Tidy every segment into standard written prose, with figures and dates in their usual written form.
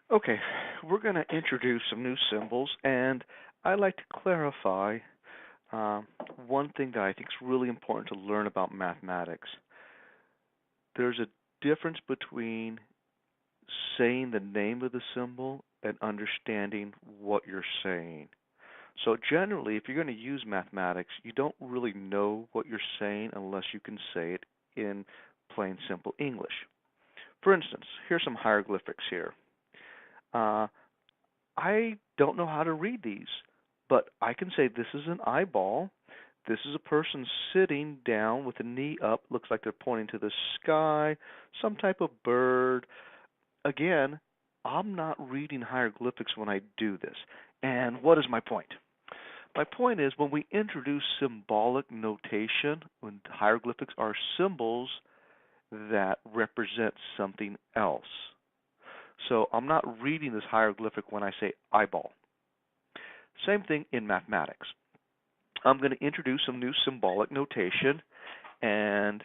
Okay, we're going to introduce some new symbols, and I'd like to clarify uh, one thing that I think is really important to learn about mathematics. There's a difference between saying the name of the symbol and understanding what you're saying. So generally, if you're going to use mathematics, you don't really know what you're saying unless you can say it in plain simple English. For instance, here's some hieroglyphics here. Uh, I don't know how to read these, but I can say this is an eyeball. This is a person sitting down with a knee up. Looks like they're pointing to the sky, some type of bird. Again, I'm not reading hieroglyphics when I do this. And what is my point? My point is when we introduce symbolic notation, when hieroglyphics are symbols that represent something else. So I'm not reading this hieroglyphic when I say eyeball. Same thing in mathematics. I'm going to introduce some new symbolic notation, and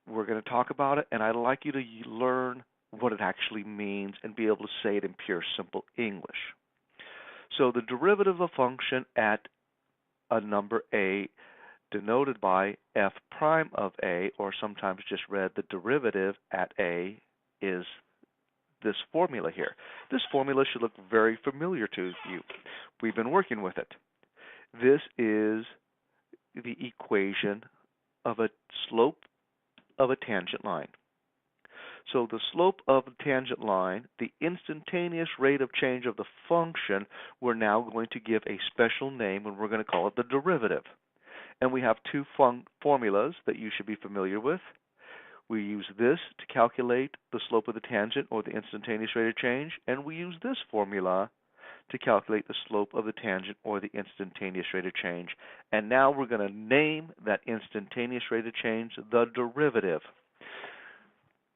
we're going to talk about it, and I'd like you to learn what it actually means and be able to say it in pure, simple English. So the derivative of a function at a number a denoted by f prime of a, or sometimes just read the derivative at a, is this formula here. This formula should look very familiar to you. We've been working with it. This is the equation of a slope of a tangent line. So the slope of the tangent line, the instantaneous rate of change of the function, we're now going to give a special name, and we're going to call it the derivative. And we have two formulas that you should be familiar with. We use this to calculate the slope of the tangent, or the instantaneous rate of change, and we use this formula to calculate the slope of the tangent, or the instantaneous rate of change. And now we're going to name that instantaneous rate of change the derivative.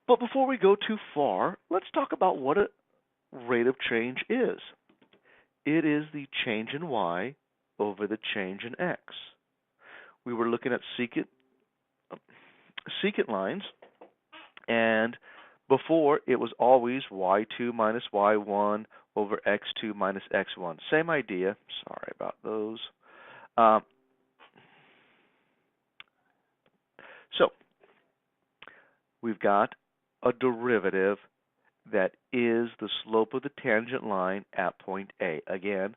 But before we go too far, let's talk about what a rate of change is. It is the change in y over the change in x. We were looking at secant lines, and before it was always y2 minus y1 over x2 minus x1. Same idea. Sorry about those. So we've got a derivative that is the slope of the tangent line at point A. Again,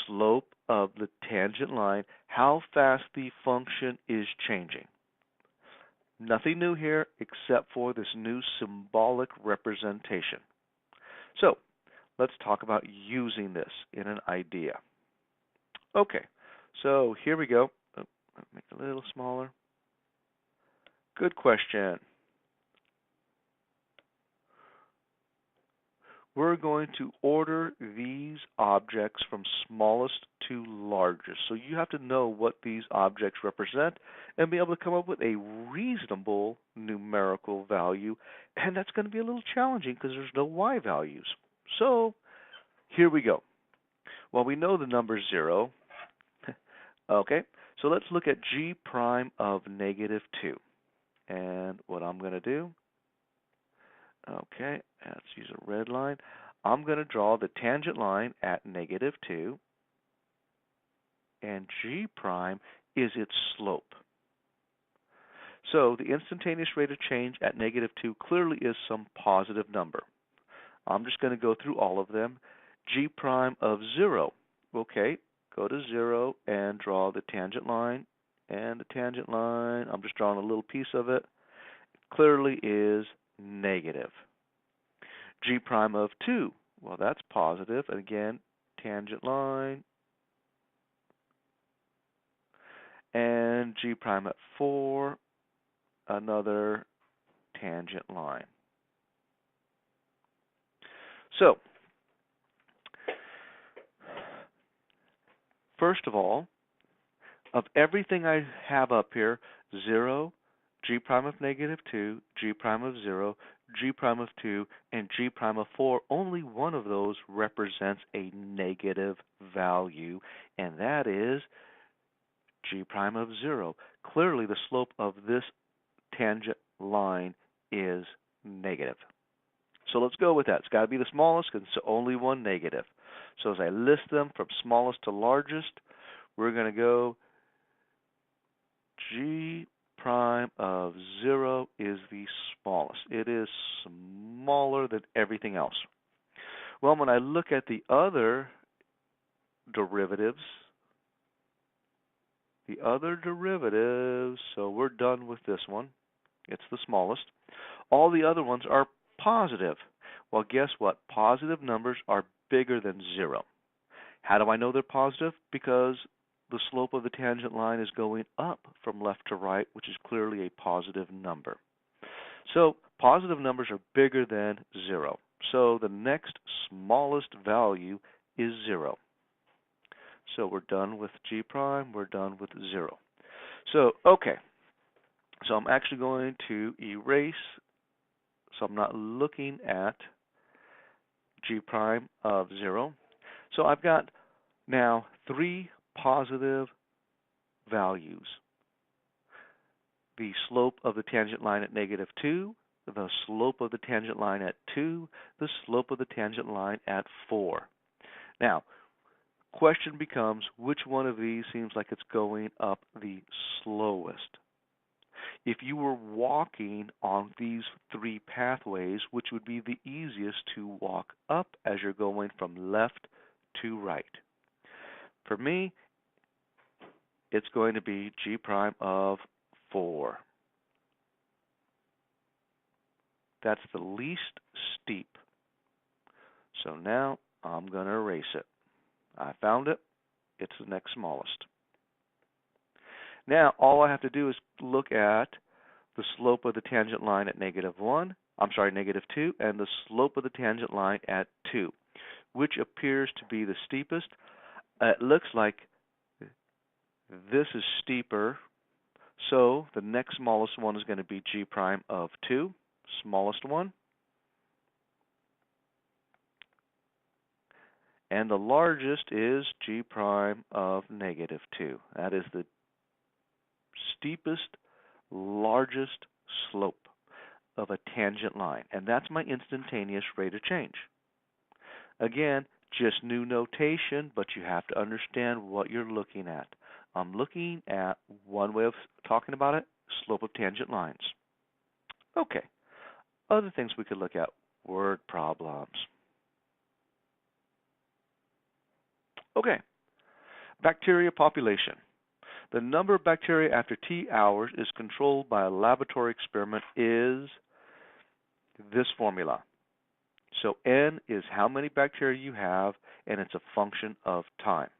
slope of the tangent line, how fast the function is changing. Nothing new here except for this new symbolic representation. So let's talk about using this in an idea. Okay, so here we go. Oh, make it a little smaller. Good question. We're going to order these objects from smallest to largest. So you have to know what these objects represent and be able to come up with a reasonable numerical value. And that's going to be a little challenging because there's no y values. So here we go. Well, we know the number 0. Okay, so let's look at g prime of negative 2. And what I'm going to do, okay, let's use a red line. I'm going to draw the tangent line at negative 2, and g prime is its slope. So the instantaneous rate of change at negative 2 clearly is some positive number. I'm just going to go through all of them. G prime of 0. Okay, go to 0 and draw the tangent line. And the tangent line, I'm just drawing a little piece of it, clearly is negative. G prime of 2, well, that's positive. And again, tangent line. And G prime at 4, another tangent line. So, first of all, of everything I have up here, 0, g prime of negative 2, g prime of 0, g prime of 2, and g prime of 4, only one of those represents a negative value, and that is g prime of 0. Clearly, the slope of this tangent line is negative. So let's go with that. It's got to be the smallest because it's only one negative. So as I list them from smallest to largest, we're going to go G prime of 0 is the smallest. It is smaller than everything else. Well, when I look at the other derivatives, so we're done with this one. It's the smallest. All the other ones are positive. Well, guess what? Positive numbers are bigger than 0. How do I know they're positive? Because the slope of the tangent line is going up from left to right, which is clearly a positive number. So positive numbers are bigger than 0. So the next smallest value is 0. So we're done with G prime, we're done with 0. So, okay. So I'm actually going to erase, so I'm not looking at G prime of 0. So I've got now 3 positive values. The slope of the tangent line at -2, the slope of the tangent line at 2, the slope of the tangent line at 4. Now, question becomes, which one of these seems like it's going up the slowest? If you were walking on these 3 pathways, which would be the easiest to walk up as you're going from left to right? For me, it's going to be G prime of 4. That's the least steep. So now I'm going to erase it. I found it. It's the next smallest. Now all I have to do is look at the slope of the tangent line at -2, and the slope of the tangent line at 2, which appears to be the steepest. It looks like this is steeper, so the next smallest one is going to be G prime of 2, smallest one. And the largest is G prime of -2. That is the steepest, largest slope of a tangent line. And that's my instantaneous rate of change. Again, just new notation, but you have to understand what you're looking at. I'm looking at one way of talking about it, slope of tangent lines. Okay, other things we could look at, word problems. Okay, bacteria population. The number of bacteria after T hours is controlled by a laboratory experiment is this formula. So N is how many bacteria you have, and it's a function of time.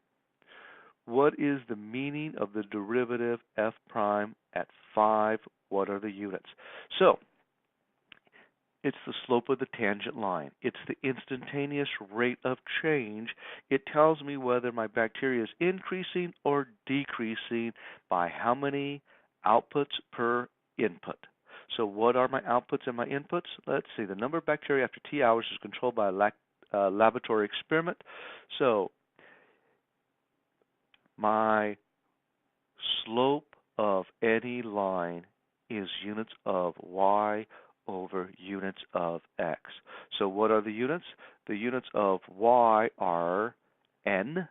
What is the meaning of the derivative F prime at 5? What are the units? So it's the slope of the tangent line. It's the instantaneous rate of change. It tells me whether my bacteria is increasing or decreasing by how many outputs per input. So what are my outputs and my inputs? Let's see. The number of bacteria after T hours is controlled by a laboratory experiment. So my slope of any line is units of y over units of x. So what are the units? The units of y are n,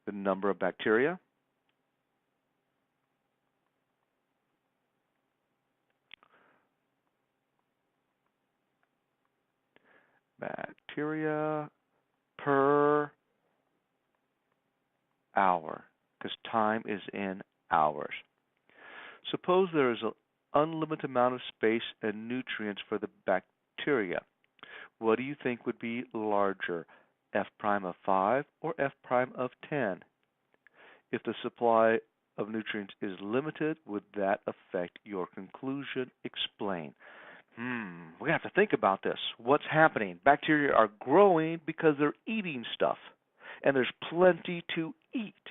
the number of bacteria, per hour, because time is in hours. Suppose there is an unlimited amount of space and nutrients for the bacteria. What do you think would be larger, F prime of 5 or F prime of 10? If the supply of nutrients is limited, would that affect your conclusion? Explain. We have to think about this. What's happening? Bacteria are growing because they're eating stuff, and there's plenty to eat.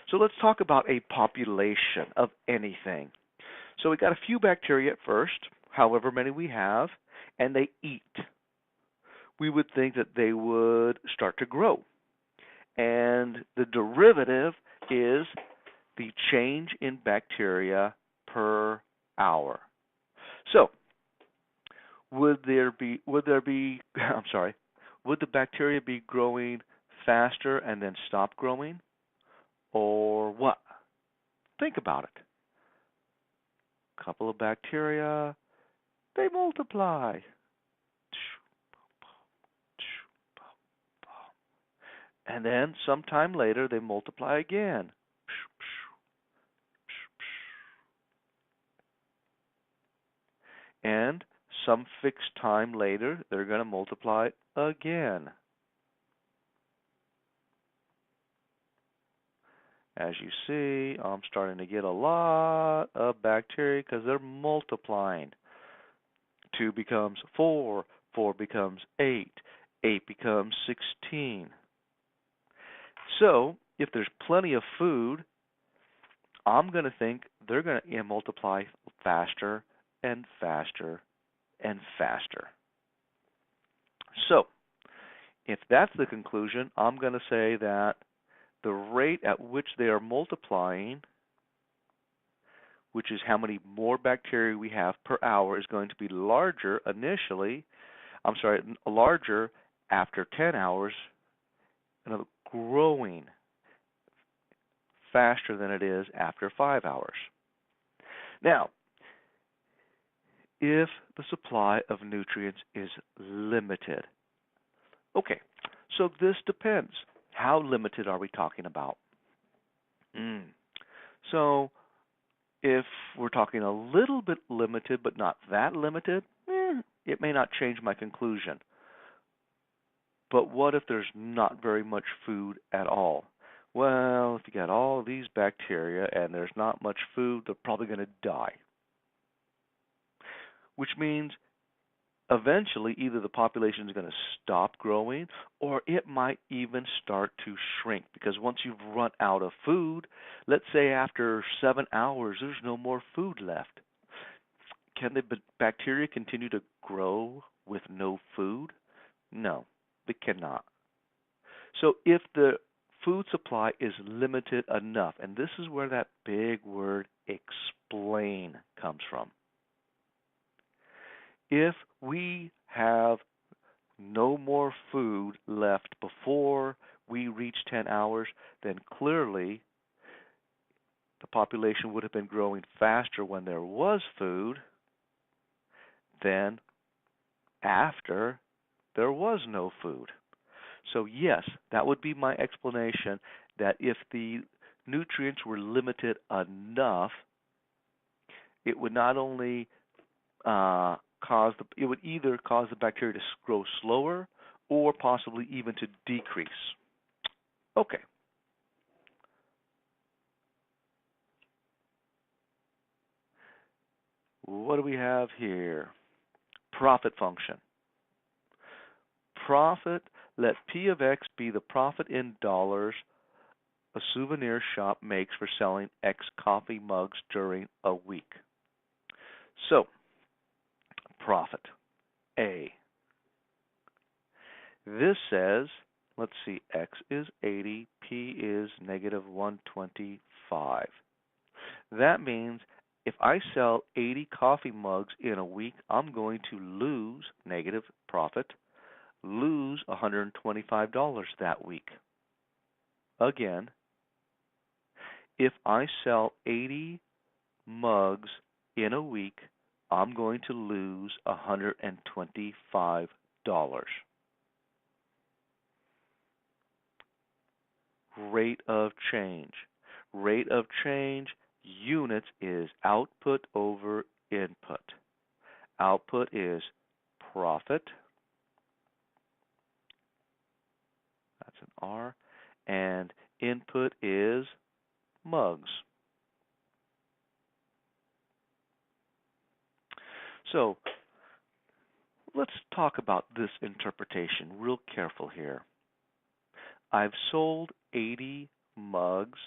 So let's talk about a population of anything. So we got a few bacteria at first, however many we have, and they eat. We would think that they would start to grow. And the derivative is the change in bacteria per hour. So would there be I'm sorry, would the bacteria be growing faster and then stop growing, or what? Think about it. Couple of bacteria, they multiply. And then sometime later they multiply again. And some fixed time later they're going to multiply again. As you see, I'm starting to get a lot of bacteria because they're multiplying. 2 becomes 4, 4 becomes 8, 8 becomes 16. So, if there's plenty of food, I'm going to think they're going to multiply faster and faster and faster. So, if that's the conclusion, I'm going to say that the rate at which they are multiplying, which is how many more bacteria we have per hour, is going to be larger larger after 10 hours, and growing faster than it is after 5 hours. Now, if the supply of nutrients is limited, okay, so this depends. How limited are we talking about? So, if we're talking a little bit limited but not that limited, it may not change my conclusion. But what if there's not very much food at all? Well, if you got all these bacteria and there's not much food, they're probably going to die. Which means eventually either the population is going to stop growing or it might even start to shrink, because once you've run out of food, let's say after 7 hours there's no more food left. Can the bacteria continue to grow with no food? No, they cannot. So if the food supply is limited enough, and this is where that big word explain comes from. If we have no more food left before we reach 10 hours, then clearly the population would have been growing faster when there was food than after there was no food. So yes, that would be my explanation, that if the nutrients were limited enough, it would not only it would either cause the bacteria to grow slower or possibly even to decrease. Okay. What do we have here? Profit function. Profit, let P of X be the profit in dollars a souvenir shop makes for selling X coffee mugs during a week. So, profit, A. This says, let's see, X is 80, P is negative 125. That means if I sell 80 coffee mugs in a week, I'm going to lose, negative profit, lose $125 that week. Again, if I sell 80 mugs in a week, I'm going to lose $125. Rate of change. Rate of change, units, is output over input. Output is profit. That's an R. And input is mugs. So let's talk about this interpretation real careful here. I've sold 80 mugs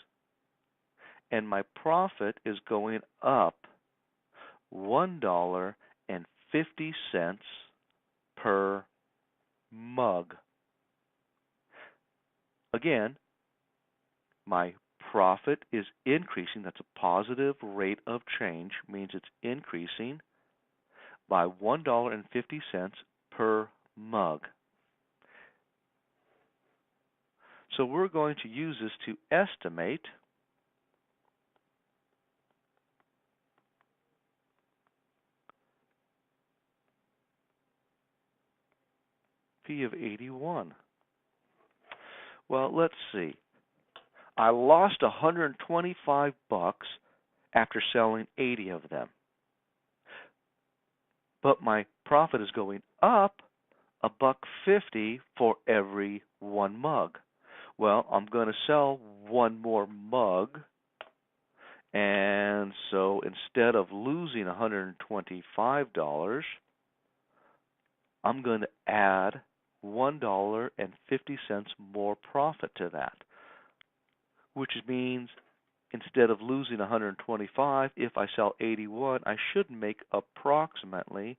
and my profit is going up $1.50 per mug. Again, my profit is increasing. That's a positive rate of change, means it's increasing by $1.50 per mug. So we're going to use this to estimate P of 81. Well, let's see. I lost 125 bucks after selling 80 of them. But my profit is going up $1.50 for every one mug. Well, I'm going to sell one more mug, and so instead of losing $125, I'm going to add $1.50 more profit to that, which means instead of losing 125, if I sell 81, I should make approximately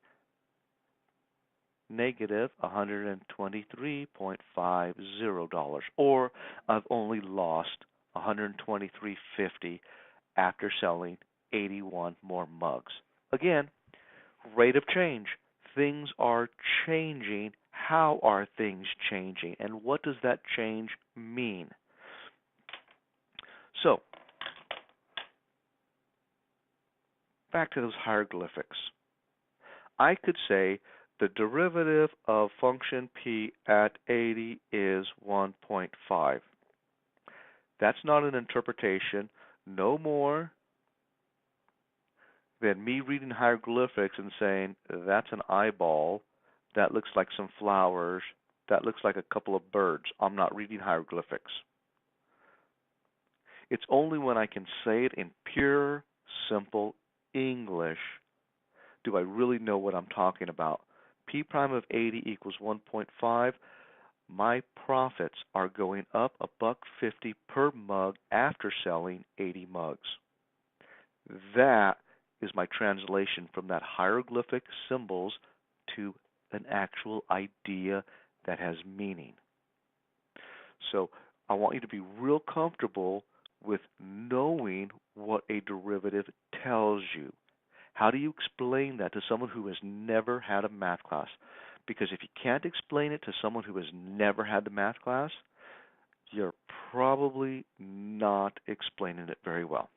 negative $123.50, or I've only lost $123.50 after selling 81 more mugs. Again, rate of change. Things are changing. How are things changing? And what does that change mean? So, back to those hieroglyphics. I could say the derivative of function p at 80 is 1.5. That's not an interpretation, no more than me reading hieroglyphics and saying, that's an eyeball, that looks like some flowers, that looks like a couple of birds. I'm not reading hieroglyphics. It's only when I can say it in pure, simple English do I really know what I'm talking about. P prime of 80 equals 1.5. My profits are going up $1.50 per mug after selling 80 mugs. That is my translation from that hieroglyphic symbols to an actual idea that has meaning. So I want you to be real comfortable with knowing what a derivative tells you. How do you explain that to someone who has never had a math class? Because if you can't explain it to someone who has never had the math class, you're probably not explaining it very well.